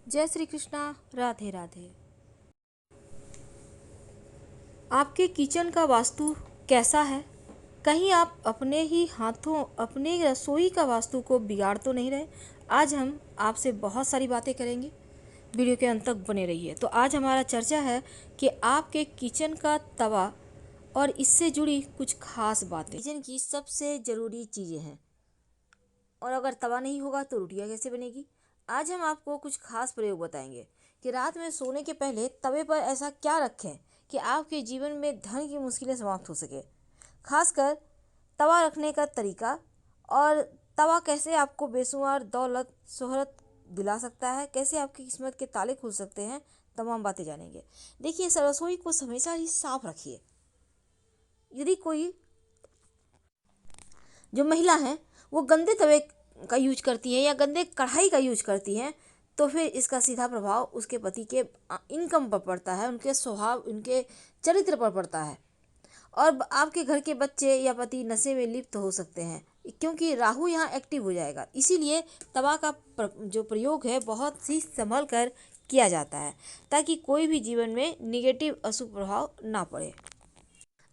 जय श्री कृष्णा। राधे राधे। आपके किचन का वास्तु कैसा है? कहीं आप अपने ही हाथों अपने रसोई का वास्तु को बिगाड़ तो नहीं रहे? आज हम आपसे बहुत सारी बातें करेंगे, वीडियो के अंत तक बने रहिए। तो आज हमारा चर्चा है कि आपके किचन का तवा और इससे जुड़ी कुछ खास बातें। किचन की सबसे ज़रूरी चीज़ें हैं, और अगर तवा नहीं होगा तो रोटियां कैसे बनेगी। आज हम आपको कुछ खास प्रयोग बताएंगे कि रात में सोने के पहले तवे पर ऐसा क्या रखें कि आपके जीवन में धन की मुश्किलें समाप्त हो सके। खासकर तवा रखने का तरीका, और तवा कैसे आपको बेशुमार दौलत शोहरत दिला सकता है, कैसे आपकी किस्मत के ताले खुल सकते हैं, तमाम बातें जानेंगे। देखिए, इस रसोई को हमेशा ही साफ रखिए। यदि कोई जो महिला है वो गंदे तवे का यूज करती है या गंदे कढ़ाई का यूज करती हैं, तो फिर इसका सीधा प्रभाव उसके पति के इनकम पर पड़ता है, उनके स्वभाव, उनके चरित्र पर पड़ता है। और आपके घर के बच्चे या पति नशे में लिप्त हो सकते हैं, क्योंकि राहु यहाँ एक्टिव हो जाएगा। इसीलिए तवा का जो प्रयोग है बहुत ही संभल कर किया जाता है, ताकि कोई भी जीवन में निगेटिव अशुभ प्रभाव ना पड़े।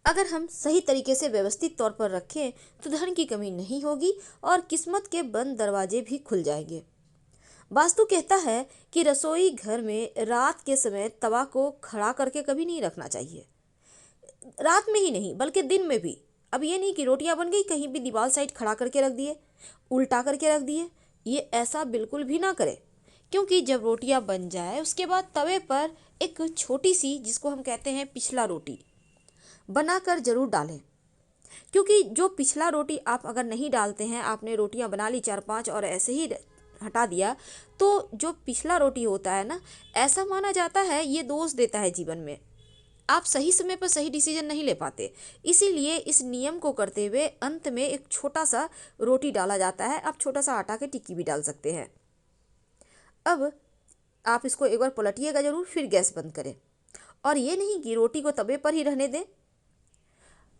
अगर हम सही तरीके से व्यवस्थित तौर पर रखें तो धन की कमी नहीं होगी और किस्मत के बंद दरवाजे भी खुल जाएंगे। वास्तु कहता है कि रसोई घर में रात के समय तवा को खड़ा करके कभी नहीं रखना चाहिए। रात में ही नहीं बल्कि दिन में भी। अब ये नहीं कि रोटियां बन गई कहीं भी दीवार साइड खड़ा करके रख दिए, उल्टा करके रख दिए। ये ऐसा बिल्कुल भी ना करें, क्योंकि जब रोटियां बन जाए उसके बाद तवे पर एक छोटी सी, जिसको हम कहते हैं पिछला रोटी, बनाकर जरूर डालें। क्योंकि जो पिछला रोटी आप अगर नहीं डालते हैं, आपने रोटियां बना ली 4-5 और ऐसे ही हटा दिया, तो जो पिछला रोटी होता है ना, ऐसा माना जाता है ये दोष देता है जीवन में। आप सही समय पर सही डिसीजन नहीं ले पाते। इसीलिए इस नियम को करते हुए अंत में एक छोटा सा रोटी डाला जाता है। आप छोटा सा आटा की टिक्की भी डाल सकते हैं। अब आप इसको एक बार पलटिएगा जरूर, फिर गैस बंद करें। और ये नहीं कि रोटी को तवे पर ही रहने दें,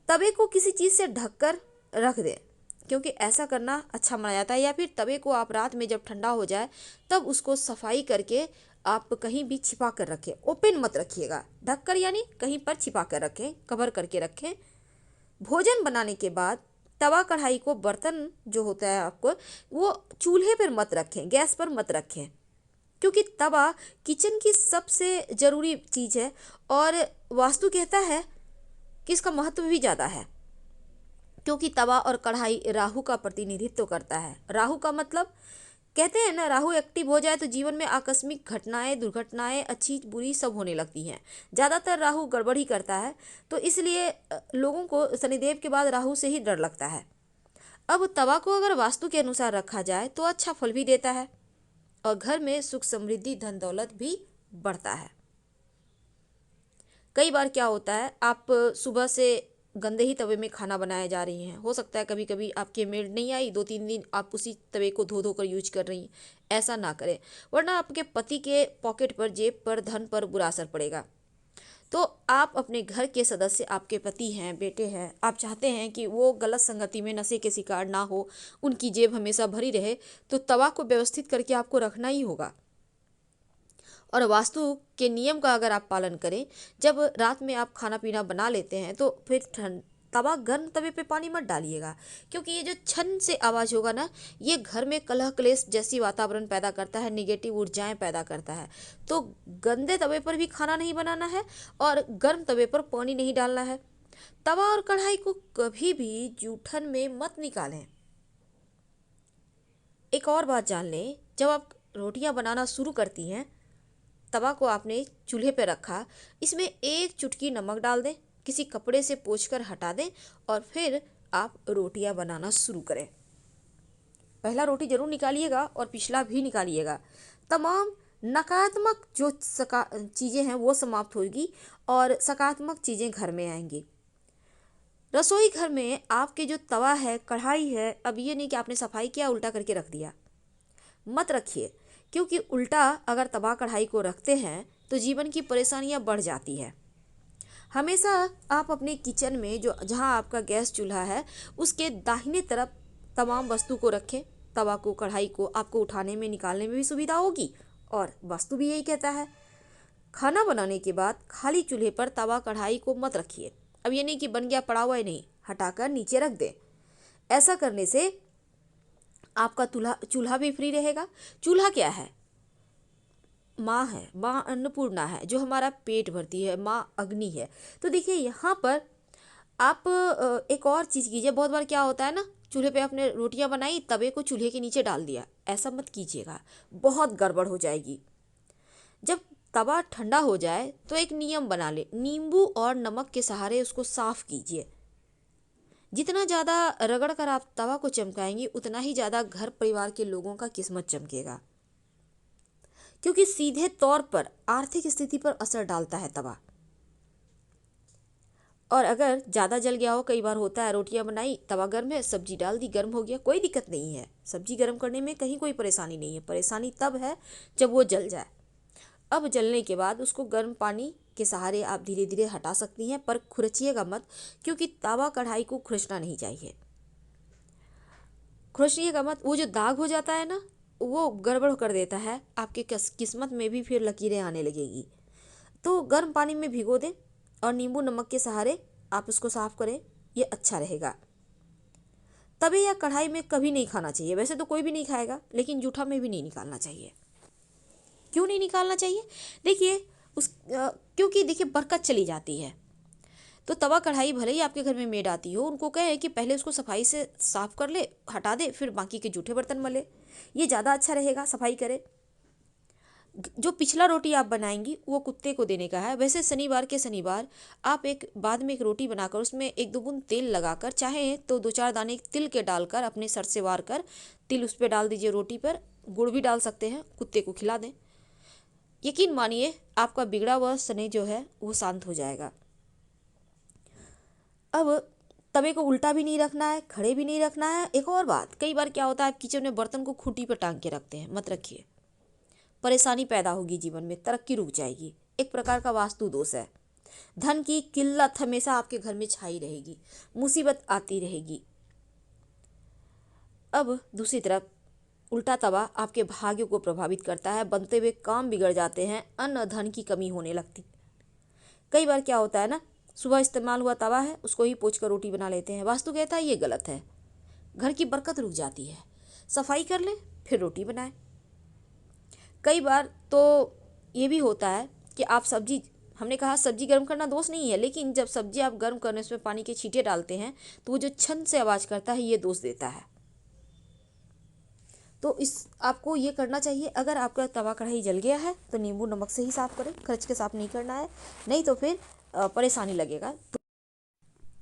तवे को किसी चीज़ से ढककर रख दें, क्योंकि ऐसा करना अच्छा माना जाता है। या फिर तवे को आप रात में जब ठंडा हो जाए तब उसको सफाई करके आप कहीं भी छिपा कर रखें। ओपन मत रखिएगा, ढककर यानी कहीं पर छिपा कर रखें, कवर करके रखें। भोजन बनाने के बाद तवा कढ़ाई को, बर्तन जो होता है आपको, वो चूल्हे पर मत रखें, गैस पर मत रखें, क्योंकि तवा किचन की सबसे ज़रूरी चीज़ है। और वास्तु कहता है कि इसका महत्व भी ज़्यादा है, क्योंकि तवा और कढ़ाई राहु का प्रतिनिधित्व करता है। राहु का मतलब, कहते हैं ना, राहु एक्टिव हो जाए तो जीवन में आकस्मिक घटनाएं, दुर्घटनाएं, अच्छी बुरी सब होने लगती हैं। ज़्यादातर राहु गड़बड़ ही करता है, तो इसलिए लोगों को शनिदेव के बाद राहु से ही डर लगता है। अब तवा को अगर वास्तु के अनुसार रखा जाए तो अच्छा फल भी देता है और घर में सुख समृद्धि धन दौलत भी बढ़ता है। कई बार क्या होता है, आप सुबह से गंदे ही तवे में खाना बनाए जा रही हैं। हो सकता है कभी कभी आपकी मेड नहीं आई, 2-3 दिन आप उसी तवे को धो धो कर यूज कर रही हैं। ऐसा ना करें, वरना आपके पति के पॉकेट पर, जेब पर, धन पर बुरा असर पड़ेगा। तो आप अपने घर के सदस्य, आपके पति हैं, बेटे हैं, आप चाहते हैं कि वो गलत संगति में, नशे के शिकार ना हो, उनकी जेब हमेशा भरी रहे, तो तवा को व्यवस्थित करके आपको रखना ही होगा। और वास्तु के नियम का अगर आप पालन करें, जब रात में आप खाना पीना बना लेते हैं तो फिर तवा, गर्म तवे पे पानी मत डालिएगा, क्योंकि ये जो छन से आवाज़ होगा ना, ये घर में कलह क्लेश जैसी वातावरण पैदा करता है, निगेटिव ऊर्जाएं पैदा करता है। तो गंदे तवे पर भी खाना नहीं बनाना है और गर्म तवे पर पानी नहीं डालना है। तवा और कढ़ाई को कभी भी जूठन में मत निकालें। एक और बात जान लें, जब आप रोटियां बनाना शुरू करती हैं, तवा को आपने चूल्हे पर रखा, इसमें 1 चुटकी नमक डाल दें, किसी कपड़े से पोंछकर हटा दें और फिर आप रोटियां बनाना शुरू करें। पहला रोटी जरूर निकालिएगा और पिछला भी निकालिएगा। तमाम नकारात्मक जो चीज़ें हैं वो समाप्त होगी और सकारात्मक चीज़ें घर में आएंगी। रसोई घर में आपके जो तवा है, कढ़ाई है, अब ये नहीं कि आपने सफाई किया उल्टा करके रख दिया, मत रखिए, क्योंकि उल्टा अगर तवा कढ़ाई को रखते हैं तो जीवन की परेशानियां बढ़ जाती है। हमेशा आप अपने किचन में, जो जहां आपका गैस चूल्हा है, उसके दाहिने तरफ तमाम वस्तु को रखें। तवा को, कढ़ाई को आपको उठाने में, निकालने में भी सुविधा होगी और वास्तु भी यही कहता है। खाना बनाने के बाद खाली चूल्हे पर तवा कढ़ाई को मत रखिए। अब ये नहीं कि बन गया पड़ा हुआ ही नहीं, हटाकर नीचे रख दें। ऐसा करने से आपका चूल्हा भी फ्री रहेगा। चूल्हा क्या है? माँ है, माँ अन्नपूर्णा है जो हमारा पेट भरती है, माँ अग्नि है। तो देखिए यहाँ पर आप एक और चीज़ कीजिए। बहुत बार क्या होता है ना, चूल्हे पे आपने रोटियां बनाई, तवे को चूल्हे के नीचे डाल दिया। ऐसा मत कीजिएगा, बहुत गड़बड़ हो जाएगी। जब तवा ठंडा हो जाए तो एक नियम बना ले, नींबू और नमक के सहारे उसको साफ कीजिए। जितना ज़्यादा रगड़ कर आप तवा को चमकाएंगी उतना ही ज़्यादा घर परिवार के लोगों का किस्मत चमकेगा, क्योंकि सीधे तौर पर आर्थिक स्थिति पर असर डालता है तवा। और अगर ज़्यादा जल गया हो, कई बार होता है, रोटियां बनाई, तवा गर्म है, सब्जी डाल दी, गर्म हो गया, कोई दिक्कत नहीं है। सब्जी गर्म करने में कहीं कोई परेशानी नहीं है। परेशानी तब है जब वो जल जाए। अब जलने के बाद उसको गर्म पानी के सहारे आप धीरे धीरे हटा सकती हैं, पर खुरचिएगा मत, क्योंकि तवा कढ़ाई को खुरचना नहीं चाहिए। खुरचिएगा मत, वो जो दाग हो जाता है ना, वो गड़बड़ कर देता है, आपके किस्मत में भी फिर लकीरें आने लगेगी। तो गर्म पानी में भिगो दें और नींबू नमक के सहारे आप उसको साफ करें, ये अच्छा रहेगा। तवे या कढ़ाई में कभी नहीं खाना चाहिए। वैसे तो कोई भी नहीं खाएगा, लेकिन जूठा में भी नहीं निकालना चाहिए। क्यों नहीं निकालना चाहिए? देखिए क्योंकि देखिए बरकत चली जाती है। तो तवा कढ़ाई भले ही आपके घर में मेड आती हो, उनको कहे कि पहले उसको सफाई से साफ कर ले, हटा दे, फिर बाकी के जूठे बर्तन मले। ये ज़्यादा अच्छा रहेगा, सफाई करे। जो पिछला रोटी आप बनाएंगी वो कुत्ते को देने का है। वैसे शनिवार के शनिवार आप बाद में एक रोटी बनाकर उसमें 1-2 बूंद तेल लगाकर, चाहे तो 2-4 दाने तिल के डालकर अपने सर से वार कर तिल उस पर डाल दीजिए रोटी पर। गुड़ भी डाल सकते हैं, कुत्ते को खिला दें। यकीन मानिए आपका बिगड़ा हुआ शनि जो है वो शांत हो जाएगा। अब तवे को उल्टा भी नहीं रखना है, खड़े भी नहीं रखना है। एक और बात, कई बार क्या होता है, आप किचन में बर्तन को खूंटी पर टांग के रखते हैं, मत रखिए। परेशानी पैदा होगी जीवन में, तरक्की रुक जाएगी। एक प्रकार का वास्तु दोष है। धन की किल्लत हमेशा आपके घर में छाई रहेगी, मुसीबत आती रहेगी। अब दूसरी तरफ उल्टा तवा आपके भाग्य को प्रभावित करता है, बनते हुए काम बिगड़ जाते हैं, अन्न धन की कमी होने लगती। कई बार क्या होता है ना, सुबह इस्तेमाल हुआ तवा है, उसको ही पोंछ कर रोटी बना लेते हैं। वास्तु कहता है ये गलत है, घर की बरकत रुक जाती है। सफाई कर ले फिर रोटी बनाए। कई बार तो ये भी होता है कि आप सब्जी, हमने कहा सब्जी गर्म करना दोष नहीं है, लेकिन जब सब्जी आप गर्म करने उसमें पानी के छींटे डालते हैं तो वो जो छन से आवाज़ करता है, ये दोष देता है। तो आपको ये करना चाहिए। अगर आपका तवा कढ़ाई जल गया है तो नींबू नमक से ही साफ़ करें, खर्च के साफ नहीं करना है, नहीं तो फिर परेशानी लगेगा।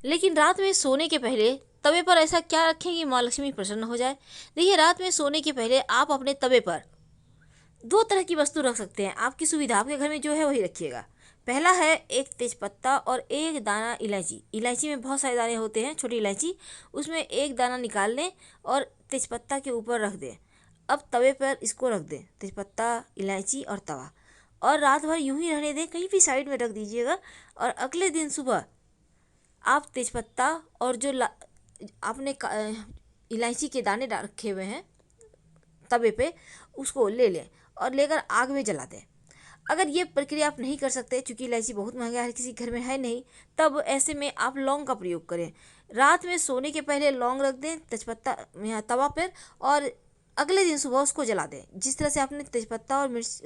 लेकिन रात में सोने के पहले तवे पर ऐसा क्या रखें कि माँ लक्ष्मी प्रसन्न हो जाए? देखिए, रात में सोने के पहले आप अपने तवे पर 2 तरह की वस्तु रख सकते हैं। आपकी सुविधा, आपके घर में जो है वही रखिएगा। पहला है एक तेजपत्ता और एक दाना इलायची। इलायची में बहुत सारे दाने होते हैं, छोटी इलायची, उसमें एक दाना निकाल लें और तेजपत्ता के ऊपर रख दें। अब तवे पर इसको रख दें, तेजपत्ता, इलायची और तवा, और रात भर यूं ही रहने दें, कहीं भी साइड में रख दीजिएगा। और अगले दिन सुबह आप तेजपत्ता और जो आपने इलायची के दाने रखे हुए हैं तवे पे, उसको ले लें और लेकर आग में जला दें। अगर ये प्रक्रिया आप नहीं कर सकते, क्योंकि इलायची बहुत महंगा है, किसी घर में है नहीं, तब ऐसे में आप लौंग का प्रयोग करें। रात में सोने के पहले लौंग रख दें तेजपत्ता तवा पर, और अगले दिन सुबह उसको जला दें। जिस तरह से आपने तेजपत्ता और मिर्च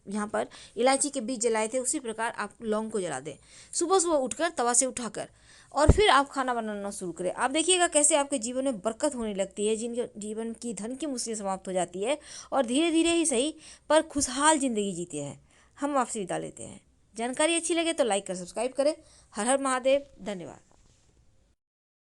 यहाँ पर इलायची के बीज जलाए थे, उसी प्रकार आप लौंग को जला दें। सुबह सुबह उठकर तवा से उठाकर, और फिर आप खाना बनाना शुरू करें। आप देखिएगा कैसे आपके जीवन में बरकत होने लगती है, जिनके जीवन की धन की मुसीबत समाप्त हो जाती है, और धीरे धीरे ही सही पर खुशहाल ज़िंदगी जीते हैं। हम आपसे विदा लेते हैं। जानकारी अच्छी लगे तो लाइक कर सब्सक्राइब करें। हर हर महादेव। धन्यवाद।